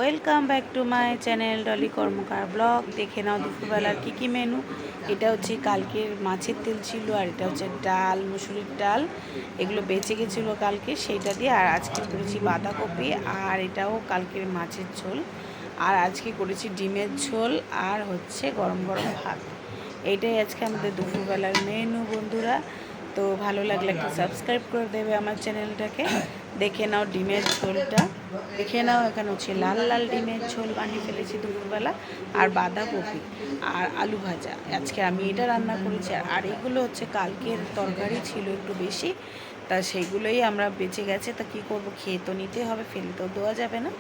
Welcome back to my channel Dolly Karmakar blog. দেখে নাও দুপুরবেলার কী menu. এটা হচ্ছে কালকের মাছের তেল ছিল, আর এটা হচ্ছে ডাল, মুসুরির ডাল, এগুলো বেঁচে গেছিলো কালকে, সেইটা দিয়ে। আর আজকে করেছি বাঁধাকপি, আর এটাও কালকের মাছের ঝোল। আর আজকে করেছি ডিমের ঝোল, আর হচ্ছে গরম গরম ভাত। এইটাই আজকে আমাদের দুপুরবেলার মেনু বন্ধুরা। তো ভালো লাগলে একটা সাবস্ক্রাইব করে দেবে আমার চ্যানেলটাকে। দেখে নাও ডিমের ঝোলটা, দেখে নাও। এখানে হচ্ছে লাল লাল ডিমের ঝোল বানিয়ে ফেলেছি দুপুরবেলা, আর বাঁধাকপি আর আলু ভাজা। আজকে আমি এটা রান্না করেছি। আর এগুলো হচ্ছে কালকের তরকারি ছিল একটু বেশি, তা সেইগুলোই আমরা বেঁচে গেছে। তা কী করবো, খেয়ে তো নিতে হবে, ফেলে তো দেওয়া যাবে না।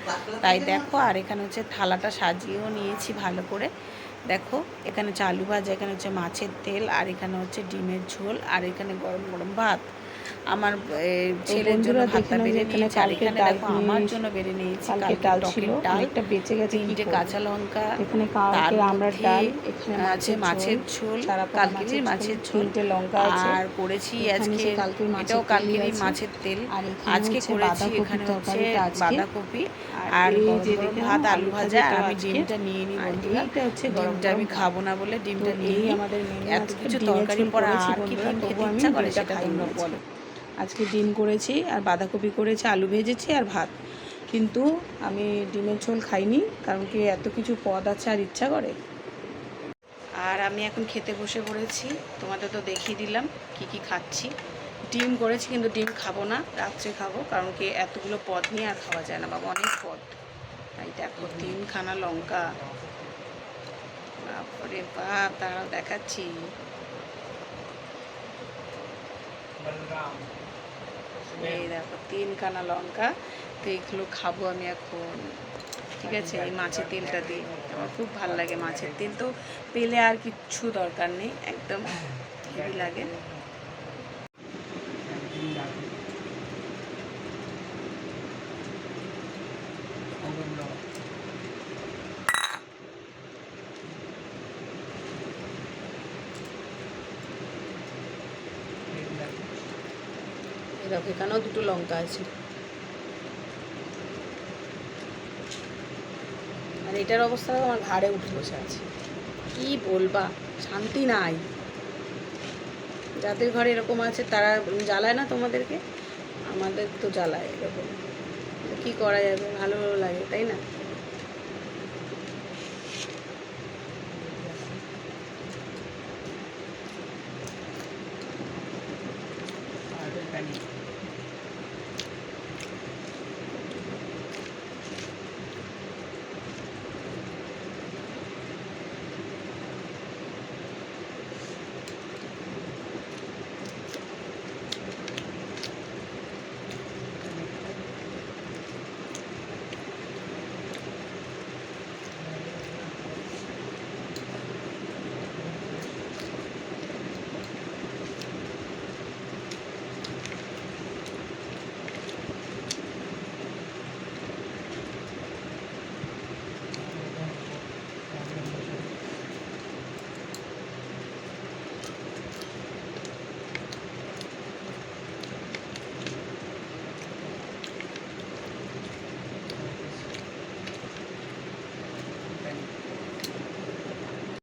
তাই দেখো, আর এখানে হচ্ছে থালাটা সাজিয়েও নিয়েছি ভালো করে। দেখো, এখানে হচ্ছে আলু ভাজা, এখানে হচ্ছে মাছের তেল, আর এখানে হচ্ছে ডিমের ঝোল, আর এখানে গরম গরম ভাত। আমার ছেলের জন্য ভাতটা বেড়ে নিয়েছি, আর এখানে দেখো আমার জন্য বেড়ে নিয়েছি কালকে টকের ডাল, বেঁচে গেছে, 3টে কাঁচা লঙ্কা, এখানে তার আমরা মধ্যে ডাল, এখানে আছে মাছের ঝোল, কালকেরই মাছের ঝোল, 3টে লঙ্কা আছে, আর করেছি আজকে এটাও এটাও কালকেরই মাছের তেল। আজকে করেছি এখানে হচ্ছে বাঁধাকপি আর গরম গরম ভাত, আলু ভাজা। আর আমি ডিমটা নিয়ে নিই বন্ধুরা, ডিমটা আমি খাবো না বলে ডিমটা নিয়ে নিই। এত কিছু তরকারির পর আর কি ডিম খেতে ইচ্ছা করে, সেটা তোমরা বলো। আজকে ডিম করেছি, আর বাঁধাকপি করেছি, আলু ভেজেছি, আর ভাত। কিন্তু আমি ডিমের ঝোল খাইনি, কারণ কি এত কিছু পদ আছে আর ইচ্ছা করে। আর আমি এখন খেতে বসে পড়েছি, তোমাদের তো দেখিয়ে দিলাম কি কি খাচ্ছি। ডিম করেছি, কিন্তু ডিম খাবো না, রাত্রে খাবো, কারণ কি এতগুলো পদ নিয়ে আর খাওয়া যায় না বাবা, অনেক পদ। তাই দেখো 3খানা লঙ্কা, তারপরে বাপ, তারাও দেখাচ্ছি। এই দেখো 3খানা লঙ্কা। তো এইগুলো খাবো আমি এখন, ঠিক আছে, এই মাছের তেলটা দিয়ে। আমার খুব ভালো লাগে মাছের তেল, তো পেলে আর কিচ্ছু দরকার নেই, একদম হেভি লাগে। দেখো এখানেও 2টো লঙ্কা আছে। আর এটার অবস্থা আমার ঘাড়ে উঠে বসে আছে, কি বলবা, শান্তি নাই। যাদের ঘরে এরকম আছে তারা জ্বালায় না তোমাদেরকে, আমাদের তো জ্বালায় এরকম। কি করা যাবে, ভালো লাগে তাই না।